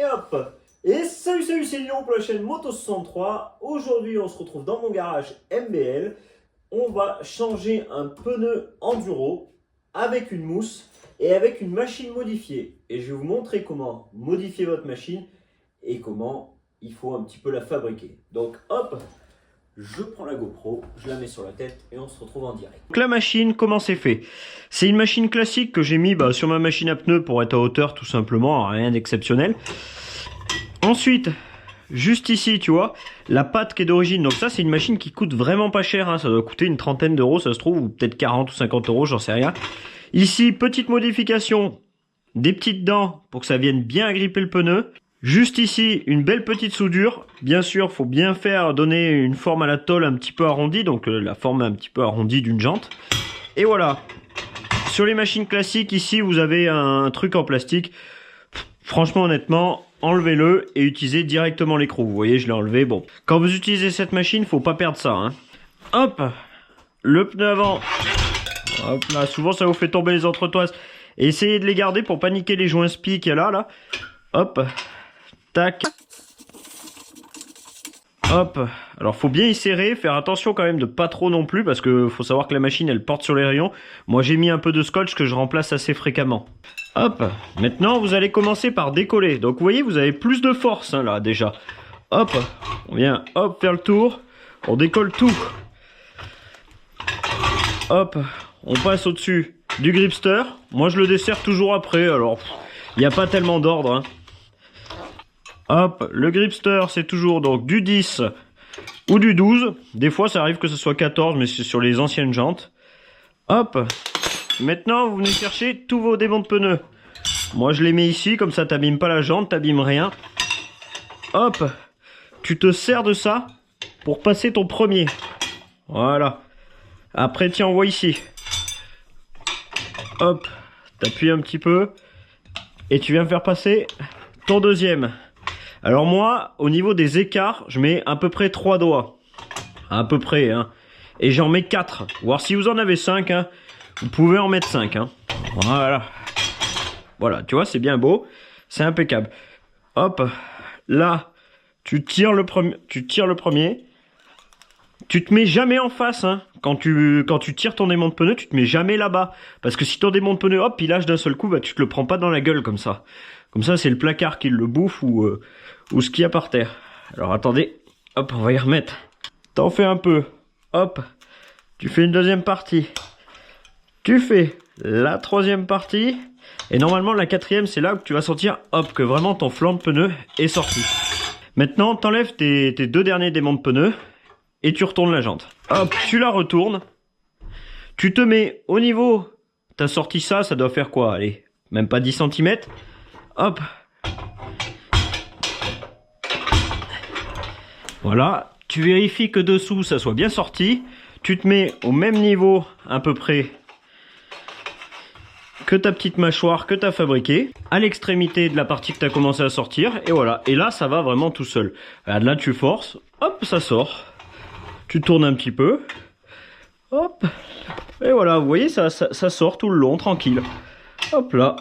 Et hop. Et salut c'est Lyon pour la chaîne Moto63. Aujourd'hui on se retrouve dans mon garage MBL. On va changer un pneu enduro avec une mousse et avec une machine modifiée. Et je vais vous montrer comment modifier votre machine et comment il faut un petit peu la fabriquer. Donc hop, je prends la GoPro, je la mets sur la tête et on se retrouve en direct. Donc la machine, comment c'est fait? C'est une machine classique que j'ai mis sur ma machine à pneus pour être à hauteur tout simplement, rien d'exceptionnel. Ensuite, juste ici, tu vois, la patte qui est d'origine. Donc ça, c'est une machine qui coûte vraiment pas cher, hein. Ça doit coûter une trentaine d'euros, ça se trouve, ou peut-être 40 ou 50 euros, j'en sais rien. Ici, petite modification, des petites dents pour que ça vienne bien agripper le pneu. Juste ici, une belle petite soudure. Bien sûr, faut bien faire donner une forme à la tôle un petit peu arrondie, donc la forme un petit peu arrondie d'une jante. Et voilà. Sur les machines classiques, ici, vous avez un truc en plastique. Franchement, honnêtement, enlevez-le et utilisez directement l'écrou. Vous voyez, je l'ai enlevé. Bon, quand vous utilisez cette machine, faut pas perdre ça, hein. Hop, le pneu avant. Hop là, souvent ça vous fait tomber les entretoises. Et essayez de les garder pour pas niquer les joints spi qu'il y a là. Hop, tac. Hop, alors faut bien y serrer, faire attention quand même de pas trop non plus parce que faut savoir que la machine elle porte sur les rayons. Moi j'ai mis un peu de scotch que je remplace assez fréquemment. Hop, maintenant vous allez commencer par décoller. Donc vous voyez, vous avez plus de force hein, là déjà. Hop, on vient hop faire le tour, on décolle tout. Hop, on passe au-dessus du gripster. Moi je le desserre toujours après, alors il n'y a pas tellement d'ordre hein. Hop, le gripster c'est toujours donc du 10 ou du 12. Des fois ça arrive que ce soit 14 mais c'est sur les anciennes jantes. Hop, maintenant vous venez chercher tous vos démonts de pneus. Moi je les mets ici comme ça t'abîmes pas la jante, t'abîmes rien. Hop, tu te sers de ça pour passer ton premier. Voilà. Après tiens on voit ici. Hop, t'appuies un petit peu et tu viens faire passer ton deuxième. Alors moi, au niveau des écarts, je mets à peu près 3 doigts. À peu près, hein. Et j'en mets 4. Voir si vous en avez 5, hein. Vous pouvez en mettre 5, hein. Voilà. Voilà, tu vois, c'est bien beau. C'est impeccable. Hop. Là, tu tires le premier. Tu te mets jamais en face, hein. Quand tu tires ton aimant de pneu, tu te mets jamais là-bas. Parce que si ton aimant de pneu, hop, il lâche d'un seul coup, bah tu te le prends pas dans la gueule comme ça. Comme ça, c'est le placard qui le bouffe ou ce qu'il y a par terre. Alors attendez, hop, on va y remettre. T'en fais un peu, hop. Tu fais une deuxième partie. Tu fais la troisième partie. Et normalement, la quatrième, c'est là où tu vas sentir, hop, que vraiment ton flanc de pneu est sorti. Maintenant, t'enlèves tes deux derniers démons de pneu et tu retournes la jante. Hop, tu la retournes. Tu te mets au niveau. T'as sorti ça, ça doit faire quoi? Allez, même pas 10 cm. Hop. Voilà. Tu vérifies que dessous, ça soit bien sorti. Tu te mets au même niveau, à peu près, que ta petite mâchoire que tu as fabriquée. À l'extrémité de la partie que tu as commencé à sortir. Et voilà. Et là, ça va vraiment tout seul. Là, tu forces. Hop, ça sort. Tu tournes un petit peu. Hop. Et voilà, vous voyez, ça sort tout le long, tranquille. Hop là.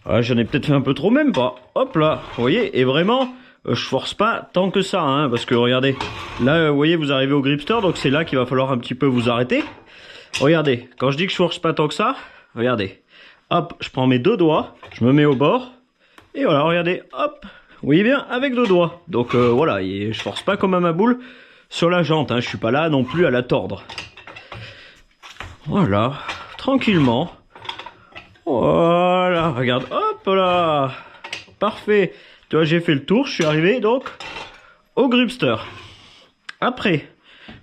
Ah, j'en ai peut-être fait un peu trop, même pas. Hop là, vous voyez, et vraiment, je force pas tant que ça, hein, parce que regardez, là, vous voyez, vous arrivez au gripster, donc c'est là qu'il va falloir un petit peu vous arrêter. Regardez, quand je dis que je force pas tant que ça, regardez. Hop, je prends mes deux doigts, je me mets au bord, et voilà, regardez, hop, vous voyez bien, avec deux doigts. Donc voilà, et je force pas comme à ma boule sur la jante, hein, je suis pas là non plus à la tordre. Voilà, tranquillement. Voilà, regarde, hop là, parfait. Tu vois, j'ai fait le tour, je suis arrivé donc au gripster. Après,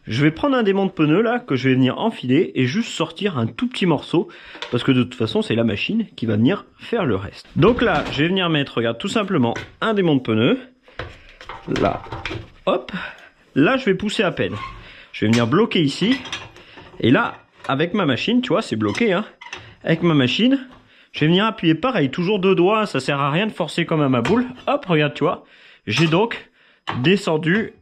je vais prendre un démon de pneu là que je vais venir enfiler et juste sortir un tout petit morceau parce que de toute façon c'est la machine qui va venir faire le reste. Donc là, je vais venir mettre, regarde, tout simplement un démon de pneu. Là, hop, là je vais pousser à peine. Je vais venir bloquer ici et là, avec ma machine, tu vois, c'est bloqué, hein. Avec ma machine, je vais venir appuyer pareil, toujours deux doigts, ça sert à rien de forcer comme à ma boule. Hop, regarde, tu vois, j'ai donc descendu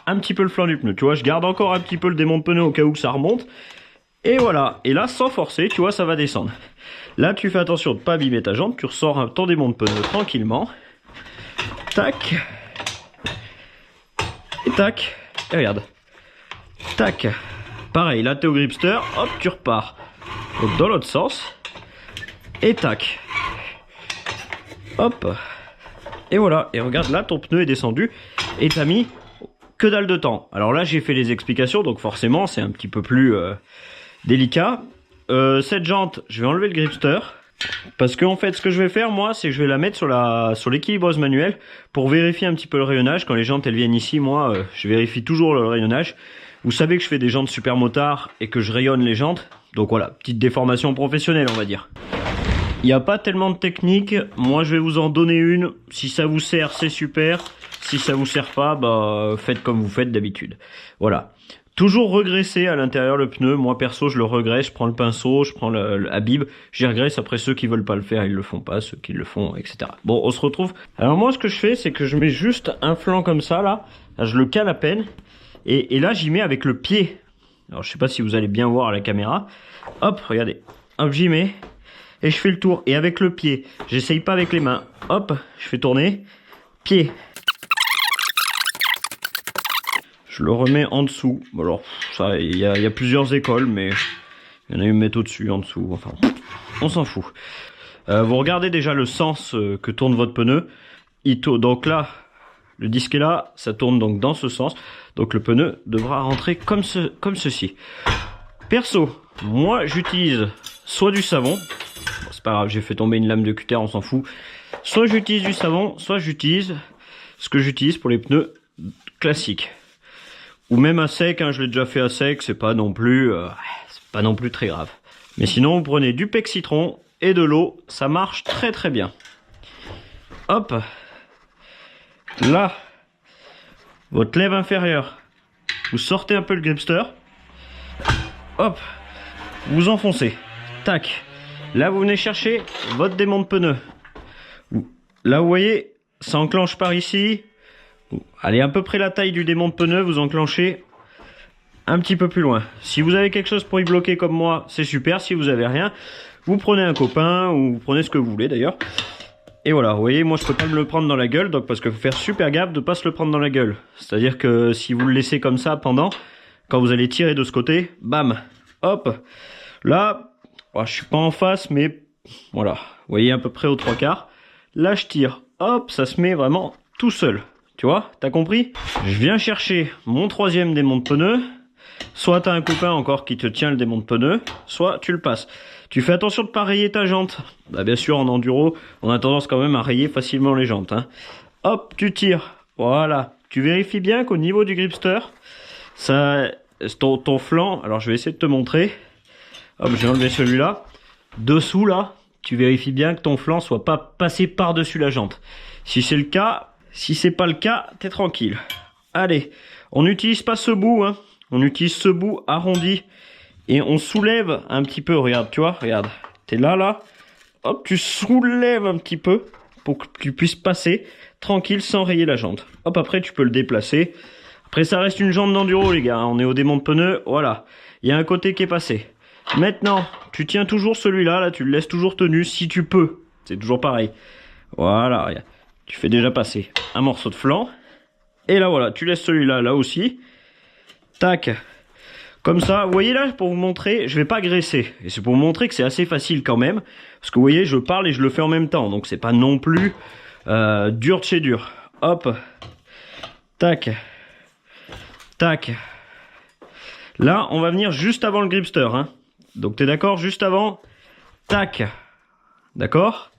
un petit peu le flanc du pneu. Tu vois, je garde encore un petit peu le démon de pneu au cas où ça remonte. Et voilà, et là, sans forcer, tu vois, ça va descendre. Là, tu fais attention de ne pas abîmer ta jante, tu ressors ton démon de pneu tranquillement. Tac. Et tac. Et regarde. Tac. Pareil, là t'es au gripster, hop, tu repars. Donc dans l'autre sens. Et tac. Hop. Et voilà. Et regarde, là ton pneu est descendu. Et t'as mis que dalle de temps. Alors là j'ai fait les explications, donc forcément c'est un petit peu plus délicat. Cette jante, je vais enlever le gripster. Parce que en fait ce que je vais faire moi, c'est que je vais la mettre sur l'équilibreuse manuelle pour vérifier un petit peu le rayonnage. Quand les jantes elles viennent ici, moi je vérifie toujours le rayonnage. Vous savez que je fais des jantes super motards et que je rayonne les jantes. Donc voilà, petite déformation professionnelle on va dire. Il n'y a pas tellement de technique, moi je vais vous en donner une. Si ça vous sert c'est super, si ça vous sert pas, bah faites comme vous faites d'habitude. Voilà. Toujours regresser à l'intérieur le pneu. Moi perso je le regresse, je prends le pinceau, je prends le Habib, j'y regresse. Après ceux qui veulent pas le faire ils le font pas, ceux qui le font etc. Bon on se retrouve. Alors moi ce que je fais c'est que je mets juste un flanc comme ça là je le cale à peine et là j'y mets avec le pied. Alors je sais pas si vous allez bien voir à la caméra. Hop regardez, hop j'y mets et je fais le tour et avec le pied. J'essaye pas avec les mains. Hop je fais tourner, pied. Je le remets en dessous. Alors, ça, il y a plusieurs écoles, mais il y en a une mettre au-dessus, en dessous. Enfin, on s'en fout. Vous regardez déjà le sens que tourne votre pneu. Donc là, le disque est là, ça tourne donc dans ce sens. Donc le pneu devra rentrer comme ceci. Perso, moi j'utilise soit du savon. Bon, c'est pas grave, j'ai fait tomber une lame de cutter, on s'en fout. Soit j'utilise du savon, soit j'utilise ce que j'utilise pour les pneus classiques. Ou même à sec, hein, je l'ai déjà fait à sec, c'est pas non plus très grave. Mais sinon, vous prenez du pec citron et de l'eau, ça marche très très bien. Hop, là, votre lèvre inférieure, vous sortez un peu le gripster, hop, vous enfoncez, tac. Là, vous venez chercher votre démon de pneu. Là, vous voyez, ça enclenche par ici. Allez, à peu près la taille du démon de pneu, vous enclenchez un petit peu plus loin. Si vous avez quelque chose pour y bloquer comme moi, c'est super. Si vous avez rien, vous prenez un copain ou vous prenez ce que vous voulez d'ailleurs. Et voilà, vous voyez, moi je peux pas me le prendre dans la gueule, donc parce qu'il faut faire super gaffe de pas se le prendre dans la gueule. C'est-à-dire que si vous le laissez comme ça pendant, quand vous allez tirer de ce côté, bam, hop. Là, je suis pas en face, mais voilà, vous voyez à peu près aux 3/4. Là je tire, hop, ça se met vraiment tout seul. Tu vois, t'as compris? Je viens chercher mon troisième démon de pneu. Soit t'as un copain encore qui te tient le démon de pneu, soit tu le passes. Tu fais attention de pas rayer ta jante. Bah bien sûr en enduro, on a tendance quand même à rayer facilement les jantes. Hein. Hop, tu tires. Voilà. Tu vérifies bien qu'au niveau du gripster, ça, ton flanc. Alors je vais essayer de te montrer. Hop, j'ai enlevé celui-là. Dessous là, tu vérifies bien que ton flanc soit pas passé par-dessus la jante. Si c'est le cas. Si c'est pas le cas, t'es tranquille. Allez, on n'utilise pas ce bout, hein. On utilise ce bout arrondi et on soulève un petit peu. Regarde, tu vois, regarde. T'es là. Hop, tu soulèves un petit peu pour que tu puisses passer tranquille sans rayer la jante. Hop, après tu peux le déplacer. Après ça reste une jante d'enduro les gars. On est au démon de pneu, voilà. Il y a un côté qui est passé. Maintenant, tu tiens toujours celui-là, là, tu le laisses toujours tenu si tu peux. C'est toujours pareil. Voilà, regarde. Tu fais déjà passer un morceau de flanc. Et là, voilà, tu laisses celui-là, là aussi. Tac. Comme ça, vous voyez là, pour vous montrer, je vais pas graisser. Et c'est pour vous montrer que c'est assez facile quand même. Parce que vous voyez, je parle et je le fais en même temps. Donc c'est pas non plus dur de chez dur. Hop. Tac. Tac. Là, on va venir juste avant le gripster. Hein. Donc t'es d'accord? Juste avant. Tac. D'accord?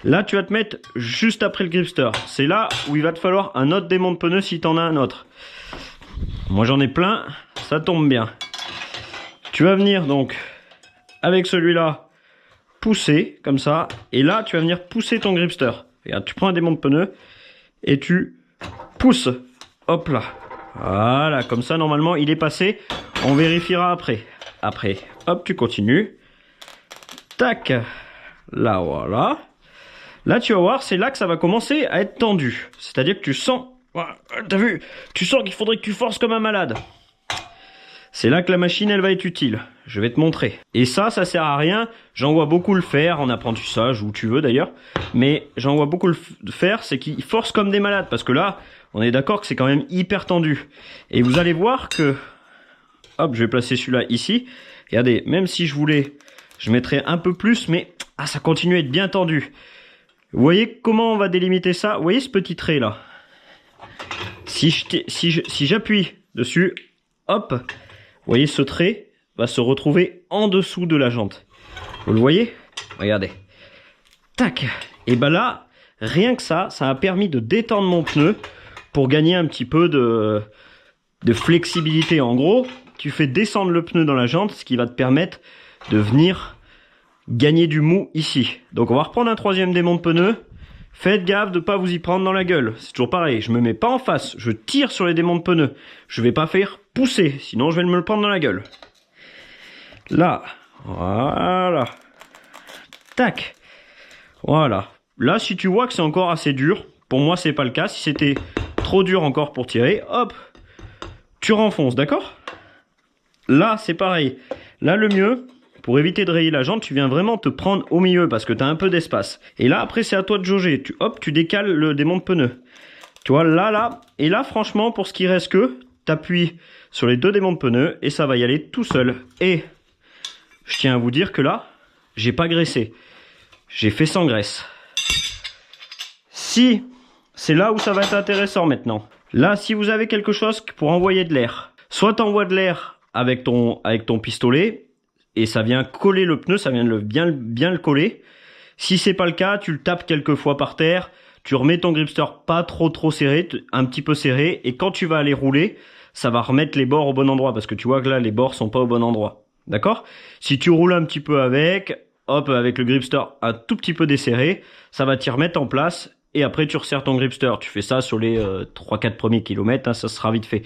Là, tu vas te mettre juste après le gripster. C'est là où il va te falloir un autre démon de pneu si tu en as un autre. Moi, j'en ai plein. Ça tombe bien. Tu vas venir donc avec celui-là pousser comme ça. Et là, tu vas venir pousser ton gripster. Regarde, tu prends un démon de pneu et tu pousses. Hop là. Voilà, comme ça, normalement, il est passé. On vérifiera après. Après, hop, tu continues. Tac. Là, voilà. Là, tu vas voir, c'est là que ça va commencer à être tendu. C'est-à-dire que tu sens... T'as vu? Tu sens qu'il faudrait que tu forces comme un malade. C'est là que la machine, elle va être utile. je vais te montrer. Et ça sert à rien. J'en vois beaucoup le faire en apprentissage, où tu veux d'ailleurs. Mais j'en vois beaucoup le faire, c'est qu'ils forcent comme des malades. Parce que là, on est d'accord que c'est quand même hyper tendu. Et vous allez voir que... Hop, je vais placer celui-là ici. Regardez, même si je voulais, je mettrais un peu plus, mais ça continue à être bien tendu. Vous voyez comment on va délimiter ça? Vous voyez ce petit trait là? Si j'appuie dessus, hop, vous voyez ce trait va se retrouver en dessous de la jante. Vous le voyez? Regardez. Tac. Et ben là, rien que ça a permis de détendre mon pneu pour gagner un petit peu de flexibilité. En gros, tu fais descendre le pneu dans la jante, ce qui va te permettre de venir gagner du mou ici. Donc on va reprendre un troisième démon de pneu. Faites gaffe de ne pas vous y prendre dans la gueule. C'est toujours pareil, je me mets pas en face, je tire sur les démons de pneus. Je vais pas faire pousser, sinon je vais me le prendre dans la gueule. Là, voilà. Tac. Voilà. Là, si tu vois que c'est encore assez dur, pour moi c'est pas le cas. Si c'était trop dur encore pour tirer, hop, tu renfonces, d'accord? Là, c'est pareil. Là, le mieux... Pour éviter de rayer la jante, tu viens vraiment te prendre au milieu parce que tu as un peu d'espace. Et là, après, c'est à toi de jauger. Tu décales le démon de pneu. Tu vois, là. Et là, franchement, pour ce qui reste que, tu appuies sur les deux démons de pneu et ça va y aller tout seul. Et je tiens à vous dire que là, j'ai pas graissé. J'ai fait sans graisse. Si, c'est là où ça va être intéressant maintenant. Là, si vous avez quelque chose pour envoyer de l'air, soit tu envoies de l'air avec ton pistolet, et ça vient coller le pneu, ça vient bien le coller. Si c'est pas le cas, tu le tapes quelques fois par terre, tu remets ton gripster pas trop serré, un petit peu serré, et quand tu vas aller rouler, ça va remettre les bords au bon endroit, parce que tu vois que là, les bords sont pas au bon endroit. D'accord? Si tu roules un petit peu avec, hop, avec le gripster un tout petit peu desserré, ça va t'y remettre en place, et après tu resserres ton gripster. Tu fais ça sur les 3-4 premiers kilomètres, hein, ça sera vite fait.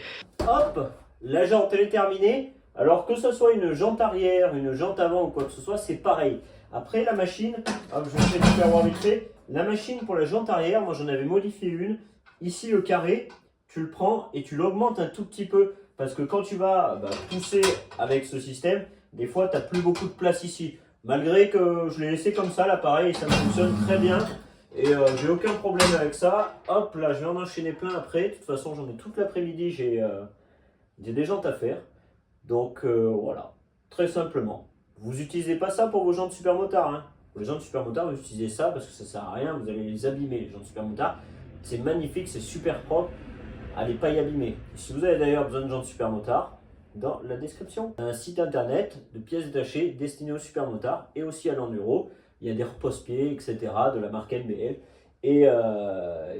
Hop, la jante elle est terminée. Alors que ce soit une jante arrière, une jante avant ou quoi que ce soit, c'est pareil. Après la machine, hop, je vais faire voir vite fait. La machine pour la jante arrière, moi j'en avais modifié une. Ici le carré, tu le prends et tu l'augmentes un tout petit peu. Parce que quand tu vas pousser avec ce système, des fois tu n'as plus beaucoup de place ici. Malgré que je l'ai laissé comme ça, l'appareil, ça fonctionne très bien. Et j'ai aucun problème avec ça. Hop, là je vais en enchaîner plein après. De toute façon j'en ai toute l'après-midi, j'ai des jantes à faire. Donc voilà, très simplement. Vous n'utilisez pas ça pour vos jantes supermotards. Hein. Pour les jantes supermotards, vous utilisez ça parce que ça ne sert à rien, vous allez les abîmer, les jantes supermotards. C'est magnifique, c'est super propre, allez pas y abîmer. Si vous avez d'ailleurs besoin de jantes supermotards, dans la description, un site internet de pièces détachées destiné aux supermotards et aussi à l'enduro. Il y a des repose-pieds, etc. de la marque MBL. Et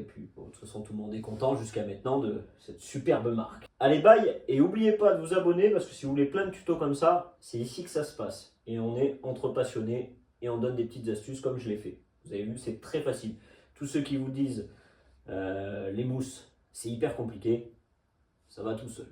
puis, bon, de toute façon, tout le monde est content jusqu'à maintenant de cette superbe marque. Allez, bye! Et n'oubliez pas de vous abonner parce que si vous voulez plein de tutos comme ça, c'est ici que ça se passe. Et on est entre passionnés et on donne des petites astuces comme je l'ai fait. Vous avez vu, c'est très facile. Tous ceux qui vous disent les mousses, c'est hyper compliqué, ça va tout seul.